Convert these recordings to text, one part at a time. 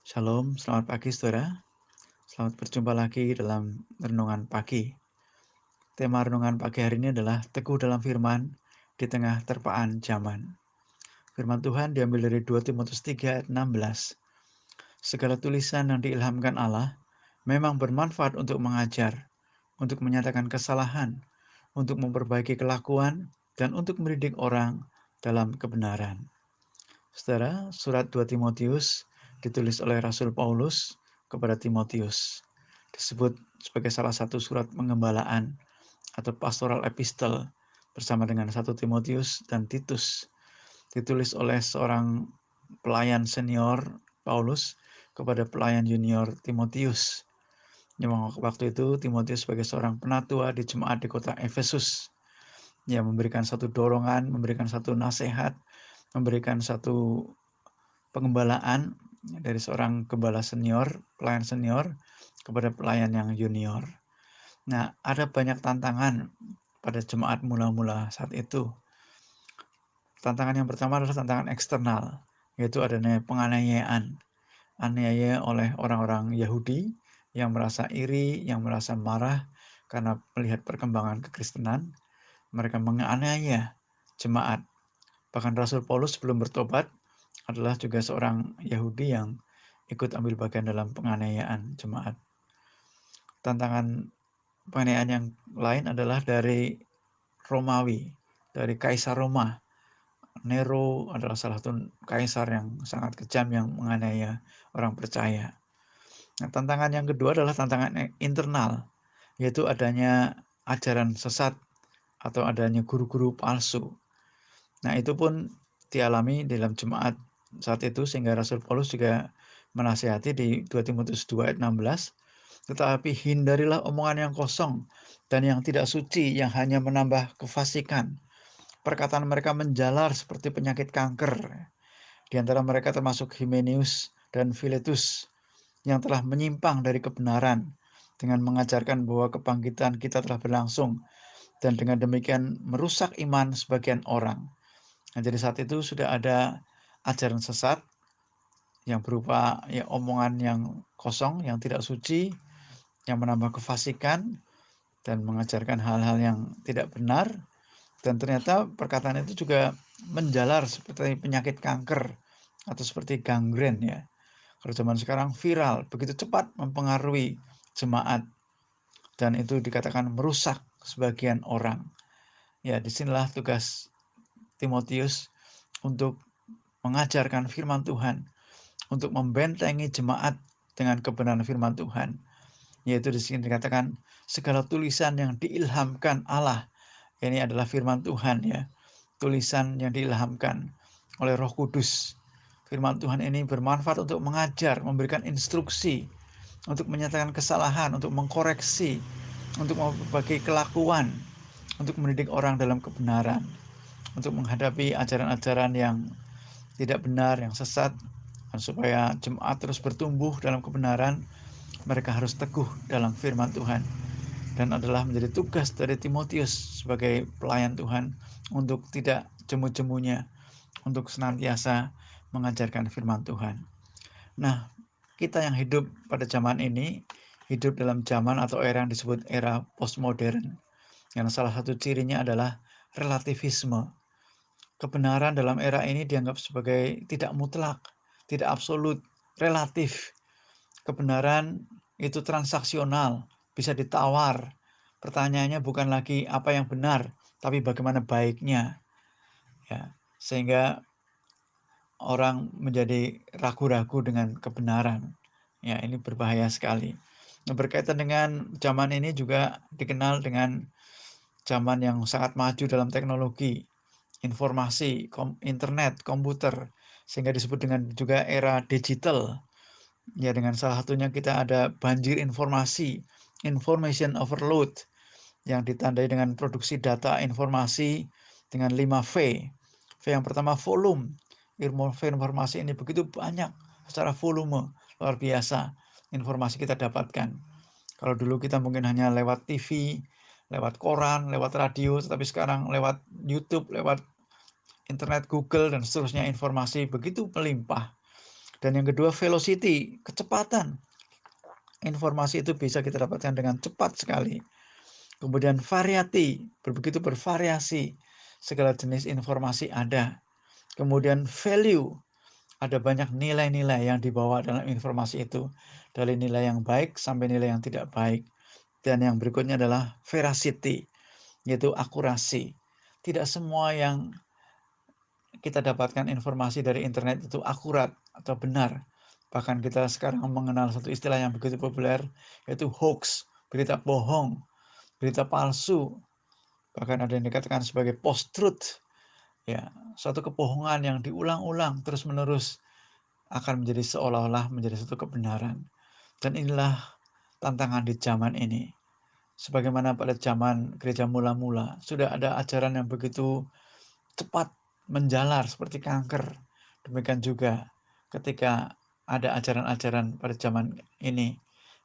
Shalom, selamat pagi saudara. Selamat berjumpa lagi dalam renungan pagi. Tema renungan pagi hari ini adalah teguh dalam firman di tengah terpaan zaman. Firman Tuhan diambil dari 2 Timotius 3 ayat 16. Segala tulisan yang diilhamkan Allah memang bermanfaat untuk mengajar, untuk menyatakan kesalahan, untuk memperbaiki kelakuan, dan untuk mendidik orang dalam kebenaran. Saudara, surat 2 Timotius ditulis oleh Rasul Paulus kepada Timotius. Disebut sebagai salah satu surat pengembalaan atau pastoral epistle bersama dengan 1 Timotius dan Titus. Ditulis oleh seorang pelayan senior Paulus kepada pelayan junior Timotius. Waktu itu Timotius sebagai seorang penatua di jemaat di kota Efesus. Ia memberikan satu dorongan, memberikan satu nasihat, memberikan satu pengembalaan dari seorang gembala senior, pelayan senior, kepada pelayan yang junior. Nah, ada banyak tantangan pada jemaat mula-mula saat itu. Tantangan yang pertama adalah tantangan eksternal, yaitu adanya penganiayaan. Aniaya oleh orang-orang Yahudi yang merasa iri, yang merasa marah karena melihat perkembangan kekristenan. Mereka menganiaya jemaat. Bahkan Rasul Paulus sebelum bertobat adalah juga seorang Yahudi yang ikut ambil bagian dalam penganiayaan jemaat. Tantangan penganiayaan yang lain adalah dari Romawi, dari Kaisar Roma. Nero adalah salah satu kaisar yang sangat kejam yang menganiaya orang percaya. Nah, tantangan yang kedua adalah tantangan internal, yaitu adanya ajaran sesat atau adanya guru-guru palsu. Nah, itu pun dialami dalam jemaat saat itu, sehingga Rasul Paulus juga menasihati di 2 Timotius 2 ayat 16, tetapi hindarilah omongan yang kosong dan yang tidak suci, yang hanya menambah kefasikan. Perkataan mereka menjalar seperti penyakit kanker. Di antara mereka termasuk Himenius dan Philetus, yang telah menyimpang dari kebenaran dengan mengajarkan bahwa kebangkitan kita telah berlangsung, dan dengan demikian merusak iman sebagian orang. Nah, jadi saat itu sudah ada ajaran sesat yang berupa omongan yang kosong, yang tidak suci, yang menambah kefasikan dan mengajarkan hal-hal yang tidak benar. Dan ternyata perkataan itu juga menjalar seperti penyakit kanker atau seperti gangren ya. Kalau zaman sekarang viral, begitu cepat mempengaruhi jemaat, dan itu dikatakan merusak sebagian orang. Ya, disinilah tugas Timotius untuk mengajarkan firman Tuhan, untuk membentengi jemaat dengan kebenaran firman Tuhan. Yaitu di sini dikatakan segala tulisan yang diilhamkan Allah. Ini adalah firman Tuhan ya. Tulisan yang diilhamkan oleh Roh Kudus. Firman Tuhan ini bermanfaat untuk mengajar, memberikan instruksi, untuk menyatakan kesalahan, untuk mengkoreksi, untuk memperbaiki kelakuan, untuk mendidik orang dalam kebenaran, untuk menghadapi ajaran-ajaran yang tidak benar, yang sesat. Dan supaya jemaat terus bertumbuh dalam kebenaran, mereka harus teguh dalam firman Tuhan. Dan adalah menjadi tugas dari Timotius sebagai pelayan Tuhan untuk tidak jemu-jemunya, untuk senantiasa mengajarkan firman Tuhan. Nah, kita yang hidup pada zaman ini, hidup dalam zaman atau era yang disebut era postmodern, yang salah satu cirinya adalah relativisme. Kebenaran dalam era ini dianggap sebagai tidak mutlak, tidak absolut, relatif. Kebenaran itu transaksional, bisa ditawar. Pertanyaannya bukan lagi apa yang benar, tapi bagaimana baiknya. Ya, sehingga orang menjadi ragu-ragu dengan kebenaran. Ya, ini berbahaya sekali. Nah, berkaitan dengan zaman ini juga dikenal dengan zaman yang sangat maju dalam teknologi, informasi, internet, komputer, sehingga disebut dengan juga era digital. Ya, dengan salah satunya kita ada banjir informasi, information overload, yang ditandai dengan produksi data informasi dengan 5V. V yang pertama volume. Informasi ini begitu banyak secara volume, luar biasa informasi kita dapatkan. Kalau dulu kita mungkin hanya lewat TV, lewat koran, lewat radio, tetapi sekarang lewat YouTube, lewat internet Google dan seterusnya, informasi begitu melimpah. Dan yang kedua, velocity, kecepatan. Informasi itu bisa kita dapatkan dengan cepat sekali. Kemudian variety, begitu bervariasi, segala jenis informasi ada. Kemudian value, ada banyak nilai-nilai yang dibawa dalam informasi itu, dari nilai yang baik sampai nilai yang tidak baik. Dan yang berikutnya adalah veracity, yaitu akurasi. Tidak semua yang kita dapatkan informasi dari internet itu akurat atau benar. Bahkan kita sekarang mengenal satu istilah yang begitu populer, yaitu hoax, berita bohong, berita palsu, bahkan ada yang dikatakan sebagai post-truth. Ya, suatu kebohongan yang diulang-ulang terus-menerus akan menjadi seolah-olah menjadi satu kebenaran. Dan inilah tantangan di zaman ini. Sebagaimana pada zaman gereja mula-mula, sudah ada ajaran yang begitu cepat menjalar seperti kanker. Demikian juga ketika ada ajaran-ajaran pada zaman ini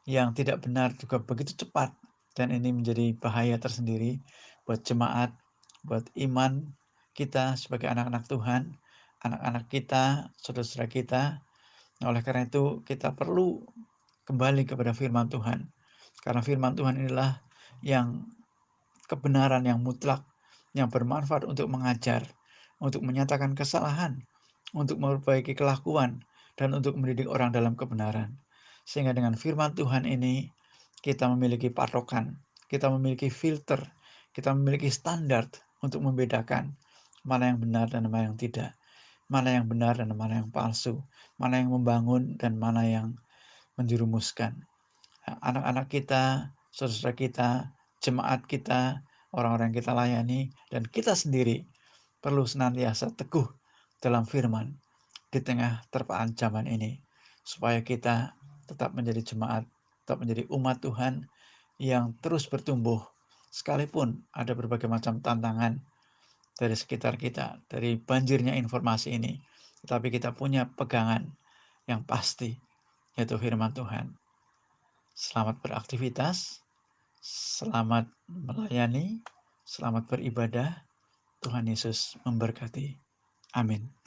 yang tidak benar juga begitu cepat, dan ini menjadi bahaya tersendiri buat jemaat, buat iman kita sebagai anak-anak Tuhan, anak-anak kita, saudara-saudara kita. Oleh karena itu kita perlu kembali kepada firman Tuhan, karena firman Tuhan inilah yang kebenaran yang mutlak, yang bermanfaat untuk mengajar, untuk menyatakan kesalahan, untuk memperbaiki kelakuan, dan untuk mendidik orang dalam kebenaran. Sehingga dengan firman Tuhan ini, kita memiliki patokan, kita memiliki filter, kita memiliki standar untuk membedakan mana yang benar dan mana yang tidak, mana yang benar dan mana yang palsu, mana yang membangun dan mana yang menjerumuskan. Anak-anak kita, saudara kita, jemaat kita, orang-orang yang kita layani, dan kita sendiri perlu senantiasa teguh dalam firman di tengah terpaan zaman ini, supaya kita tetap menjadi jemaat, tetap menjadi umat Tuhan yang terus bertumbuh, sekalipun ada berbagai macam tantangan dari sekitar kita, dari banjirnya informasi ini, tetapi kita punya pegangan yang pasti, yaitu firman Tuhan. Selamat beraktivitas, selamat melayani, selamat beribadah. Tuhan Yesus memberkati. Amin.